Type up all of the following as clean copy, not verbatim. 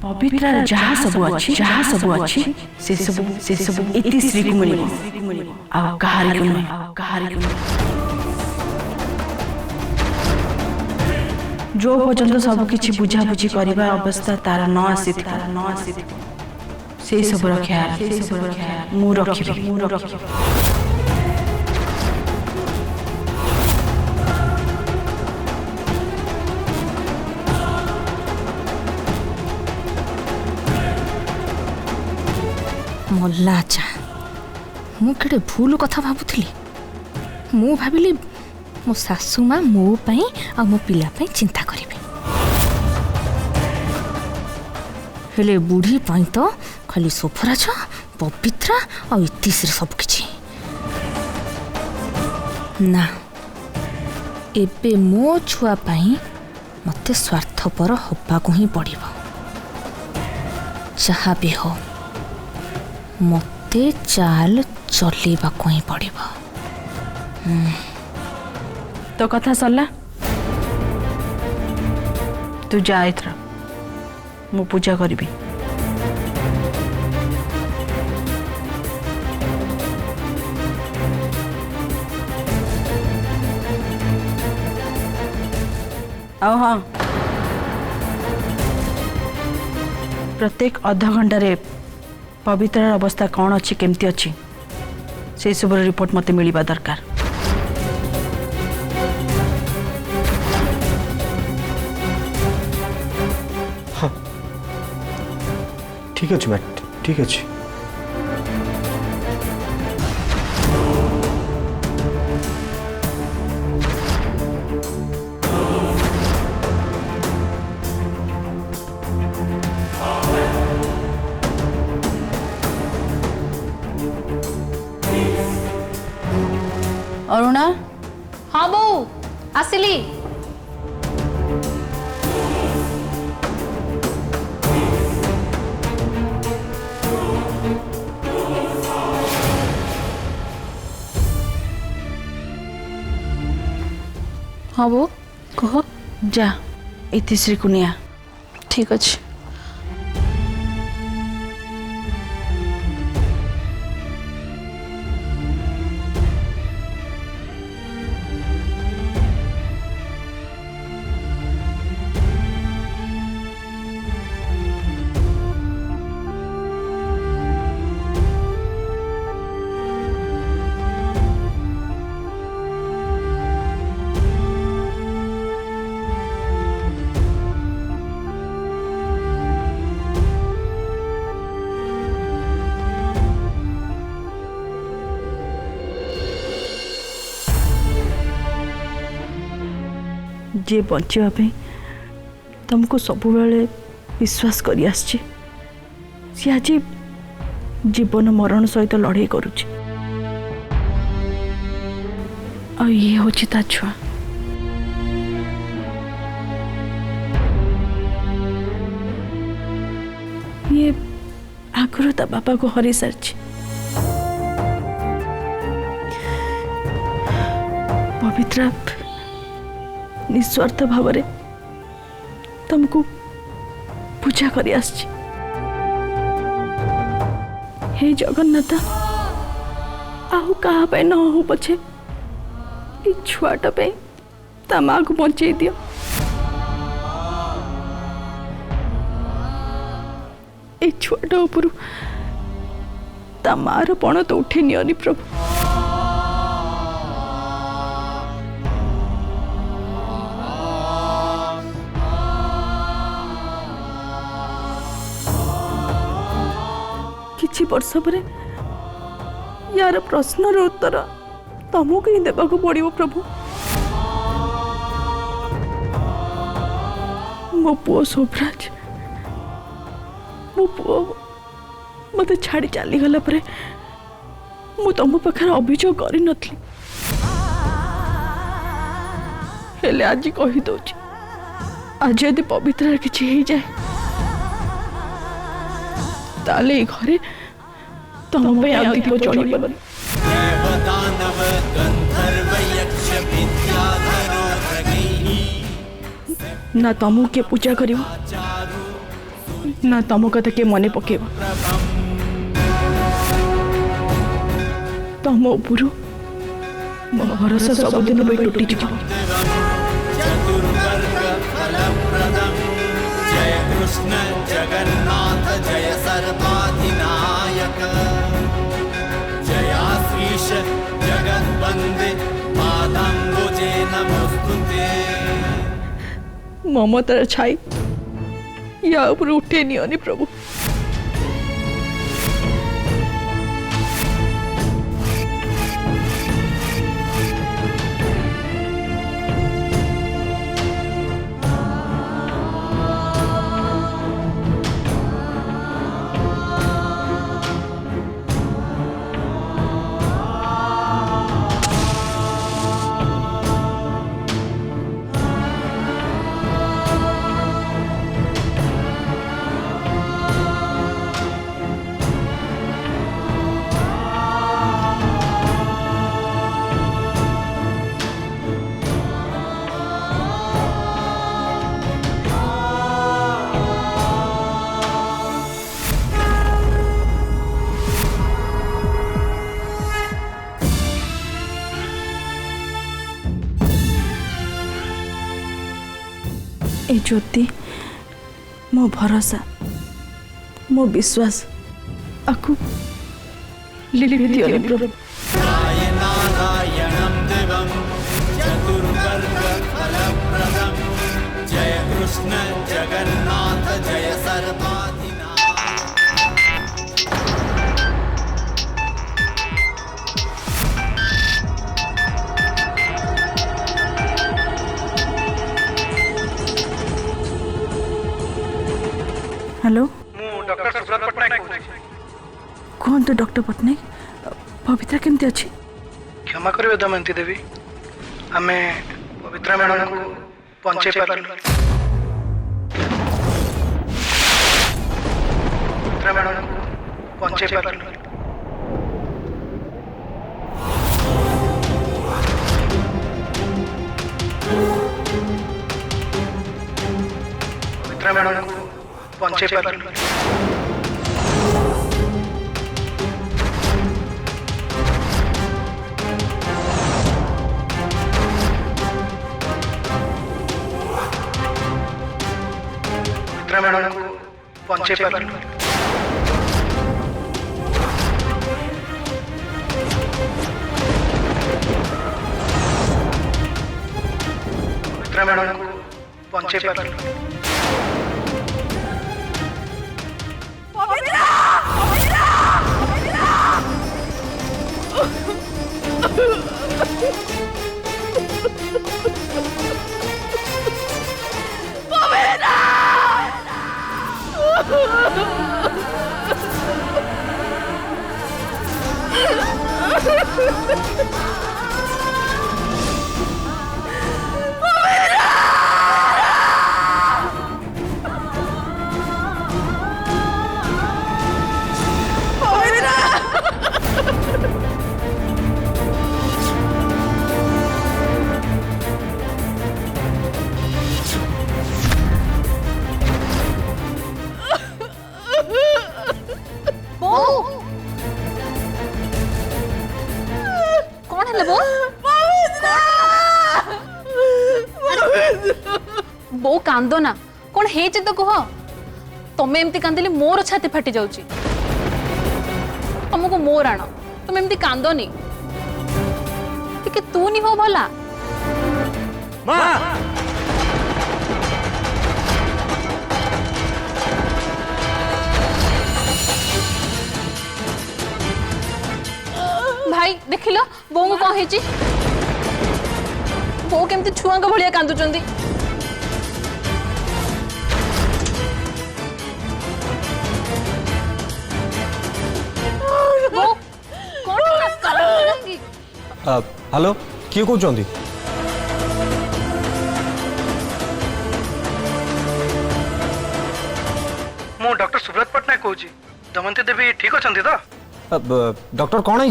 पवित्र जहाँ सब अच्छी से सब इति श्री को मिली आ कहारी को नहीं जो पर्यंत सब किछि बुझा बुझी करबा अवस्था तार न आसी से सब ख्याल मु रखिबी मल्ला चा मु केडे भूल कथा भाबुथली मु भाबिली मो सासू माँ मो पई आ मो पिला पई चिंता करिवे हेले बुढ़ी पई तो खाली सोफराज पवित्रा आ इतिश्री सब किछि ना एबे मो छुआ पई मते स्वार्थपर हब्बा को ही पड़िबो जहा भी हो मते चाल चलेबा को ही पड़िबो तो कथा सरला तू जा एथरा मु पूजा करिबी हाँ प्रत्येक अध घंटे पवित्र अवस्था कौन अच्छी केमती अच्छी से सब रिपोर्ट मते मिलवा दरकार हाँ ठीक अच्छे मैट ठीक अच्छे अरुणा हाँ बो आसिली हाँ बो कह जा इतिश्री को निया ठीक अच्छे जे बचापी तुमको सब विश्वास कर सी आज जीवन मरण सहित लड़ाई करुच्ची ये हूँ ता छुआ ये आगुरी ता बापा को हरी सारी पवित्रा निस्वार्थ भाव तुमको पूजा कर हे जगन्नाथ आहु कहा न हो पछे ये छुआटा पे ता माँ को बचे दियो ये छुआटा ऊपर ता मार पण तो उठे नियनि प्रभु किछि वर्ष पर यार प्रश्न उत्तर तुमको ही देवा पड़ो प्रभु मो पुओ शोभराज मो पुओ मत छाड़ी चली गला पर मु तुम पाखे अभियोग कर नथली हेले आज कही दउची आज यदि पवित्र किछि हो जाए ताले घरे तुम पे आ दीप चढ़ी ना तुमको किए पूजा कर ना तुम कथा किए मन पकेब तुम उपरू मो भरोसा सबुदिन टूटी जय कृष्ण जगन्नाथ जय सर्वाधिनायक जयाश्रीश जगद्वंदे पादाम्बुजे नमोस्तुते। ममतार छाई या ऊपर उठे नियोनी प्रभु। ए ज्योति मो भरोसा मो विश्वास आकु लिपि दियोनी प्रभु। जय नारायणं देवं चतुर्वर्गफलप्रदं जय कृष्ण जगन्नाथ जय सर्वाधिनायक। हेलो डॉक्टर सुब्रत पट्टनायक कौन तो डॉक्टर पट्टनायक पवित्रा केमती अच्छी क्षमा करेंगे दमयंती देवी आमे पवित्रा मैडम को पहुंचे पार्लु पवित्रा मैडम को पहुंचे पार्लु पवित्रा मैडम को पहुंचे पार्लु मैडम को पहुंचे पार्लु पवित्रा मैडम को पहुंचे पार्लु बो कांदो ना कौन है तो कह तमें एमती कांदिले मोर छाती फाटी जाउची तुमको मोर आण तुम एमती कांदोनी तू नहीं हो भला भाई देख लो बो को कौन है बो केमती छुआ भाया कांदुचंदी हेलो किए कहते मु डॉक्टर सुब्रत पट्टनायक कहूँ दमयंती देवी ठीक अच्छा तो डॉक्टर कौन है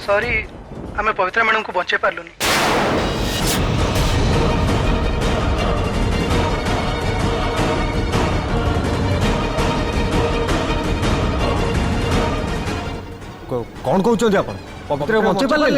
सॉरी आमे पवित्रा मैडम को बचे पार्लुनी कौन कहते आप पवित्र बचे पारे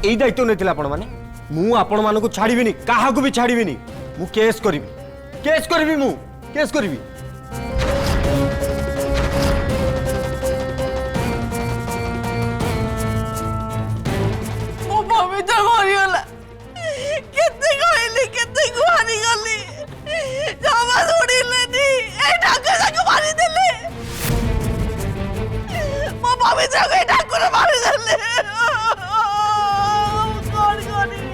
यही दायित्व नहीं आपण मैंने मु आपण मानक छाड़बी क्या भी छाड़बी मु केस करी मु केस करी ମୋ ପବିତ୍ର ମରିଗଲା କେତେ କହିଲି କେତେ ଗୁହାରି ଗଲି ଜମା ଶୁଣିଲେନି ଏ ଠାକୁର ତାକୁ ମାରିଦେଲେ ମୋ ପବିତ୍ରକୁ ଏ ଠାକୁର ମାରିଦେଲେ କଣ କରିବି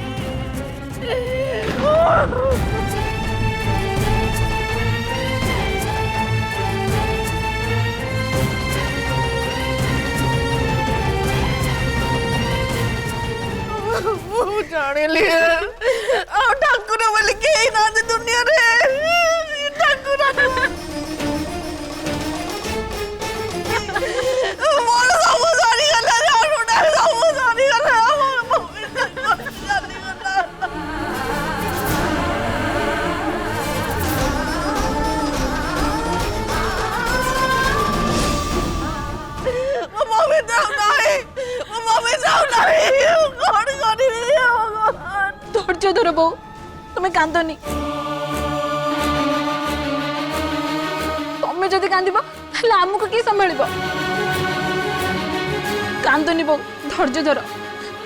ମୁଁ ଜାଣିଲି ଆଉ ଠାକୁର ବୋଲି କେହି ନାହାନ୍ତି ଦୁନିଆରେ ଠାକୁର ମୋର ସବୁ ସରିଗଲା ସବୁ ସରିଗଲା धैर्य धर बो तुम्हें कांदनी तुम्हें जदि कांद आमको किए संभाल कांदनी बो धैर्य धर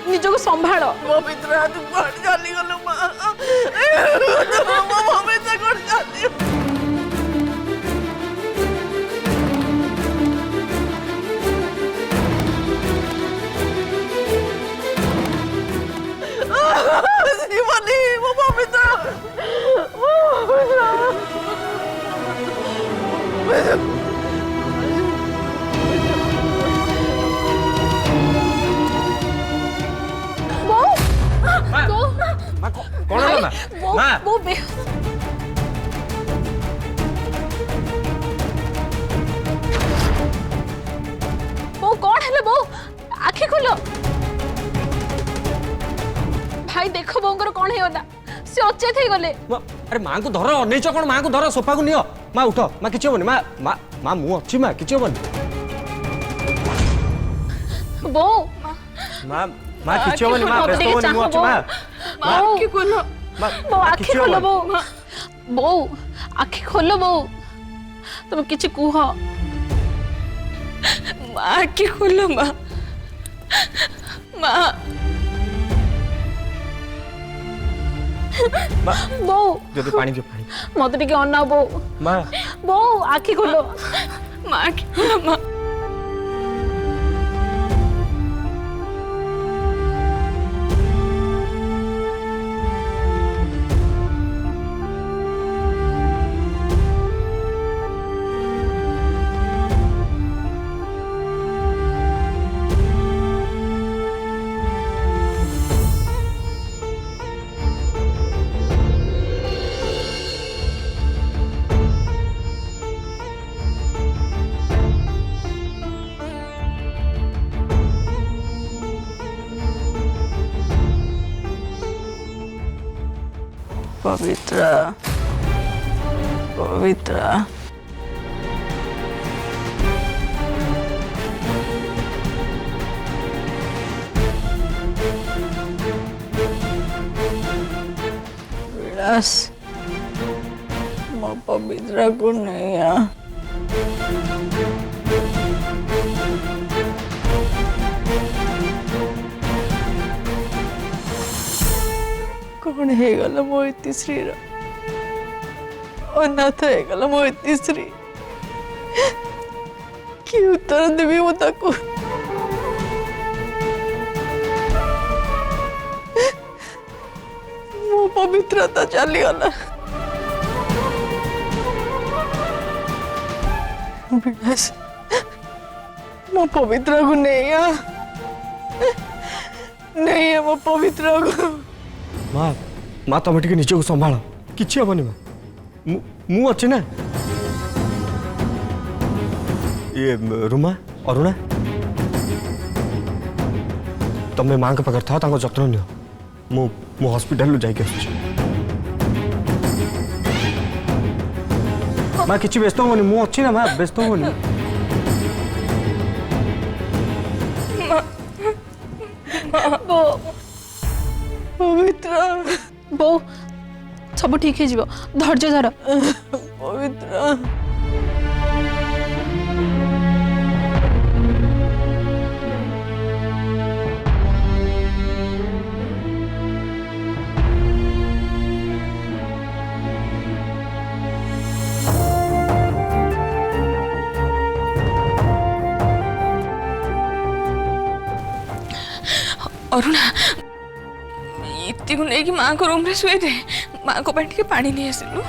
निजको संभाल पवित्र तू कौन चली गलु पवित्र कौन चली जीवनी वो पवित्र कौन है मां वो कौन है बो आखि खोलो भाई देखो बोंगर कौन है से अचेत हो गले अरे मां को धर अनेच कौन मां को धर सोफा को नियो मां उठ मां किछ होबनी मां मां मां मु अछि मां किछ होबनी बो मां मां किछ होबनी मां व्यस्त होबनी मु अछि मां आखि खोलो बो आखि खोलो बो बो आखि खोलो बो तुम किछ कुह आखि खोलो मां मां बो जदि पानी जो पानी मत टिके अना बो मां बो आखि खोलो मां आखि खोलो मां पवित्र पवित्र विलास मो पवित्र को नहीं आ कौन है गला मो इतिश्री अनाथ है गला मो इतिश्री कि उत्तर देवी मो ताको मो पवित्रता चली गला विलास मो पवित्र को नहीं आ नहीं है मो पवित्र को मां मां तुम टिके निज को संभाल किछि हेबनी मां मु अछि ना ये रुमा अरुणा तमें माँ के पाखे था जत्न नियो मु हॉस्पिटल जाके माँ किसी व्यस्त होनी मु अच्छी ना माँ व्यस्त होनी पवित्र बो सब ठीक है जीवो धैर्य धर पवित्र अरुणा इतनी को लेकिन माँ को रूम रे शुए दे माँ को बैठ के पानी नहीं आसिलु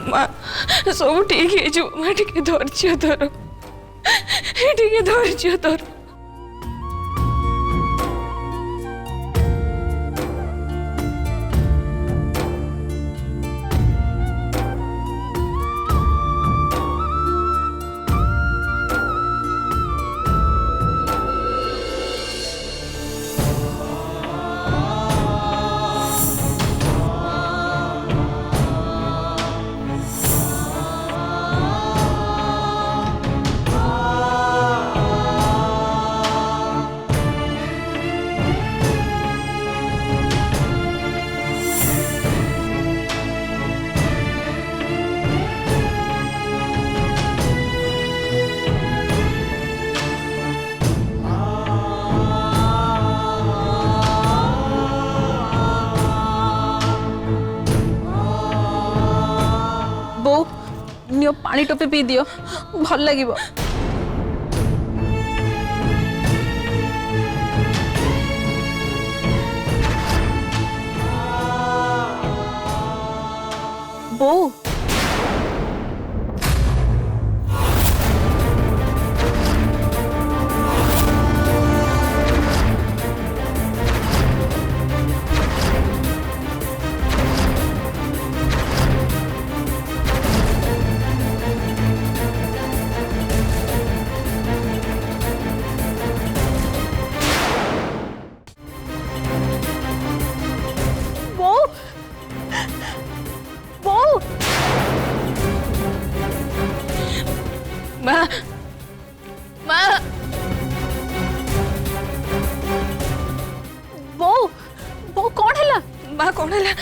माँ सब ठीक है जो माँ टिके धैर्य धर टिके धैर्य धर नियो पानी टोपे पी दियो भल लागिबो बो माँ माँ बो बो कौन हैला माँ कौन है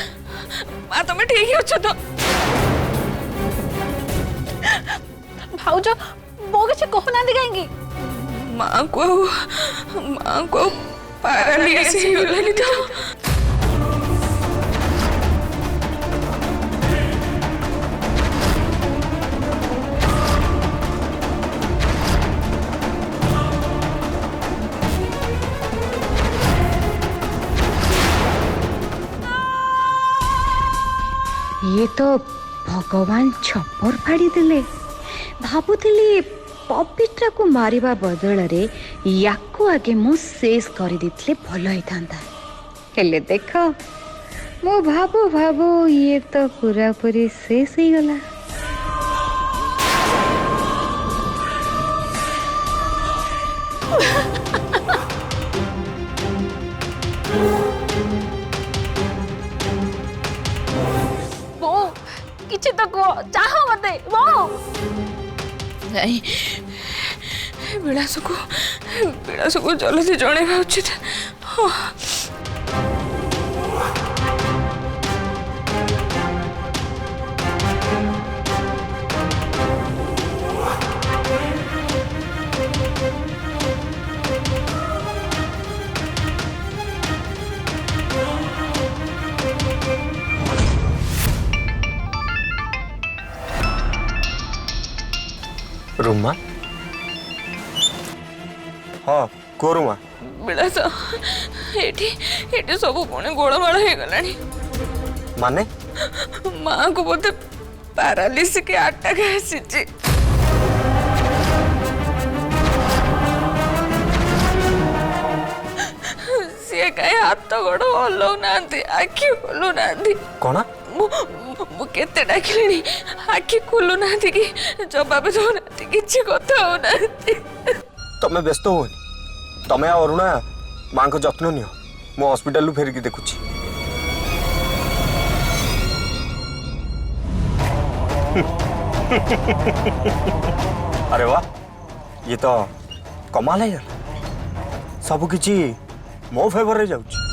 माँ तुम्हें ठीक ही अच्छा तो भाउजो बो के कहना दिखाएंगी माँ को पैरालिसिस होलानी तो ये तो भगवान छपर फाड़ी देले भाबुथिली पवित्रा को मारिबा बदल रे याकू आगे मु शेष कर देथिले भलो होइतांता हेले देख मु भाबो भाबो ये तो पूरा पूरी शेष ही गला किछि तो को चाह मते वो नहीं विलास को जल्दी जणेबा उचित रुमा हाँ को रुमा विलास एठी सब पुणे गोलमाल हो गलानी माने माँ को बोलते पैरालिसिस के अटैक आसी सी कहीं हाथ गोड़ हलौ ना आखि खोलु ना कौन केते डाकिली आखि खोलु ना कि जवाब दो ना किसी कथा हो ना तमें व्यस्त हो तमें अरुणा माँ को जत्न नियो मु हॉस्पिटल फेरिकी देखुची अरे वाह ये तो कमाल है यार सब किछि मो फेवर रे जाउची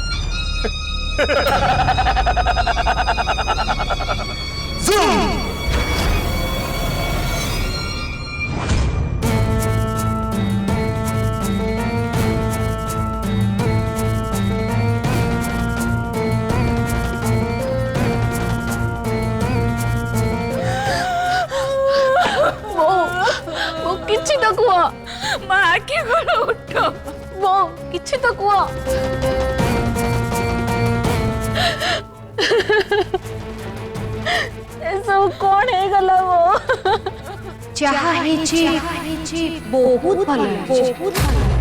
किछि तो कुह माँ आखि खोल उठ वो किछि तो कुह सब कौन है गला वो चाहा है बहुत भल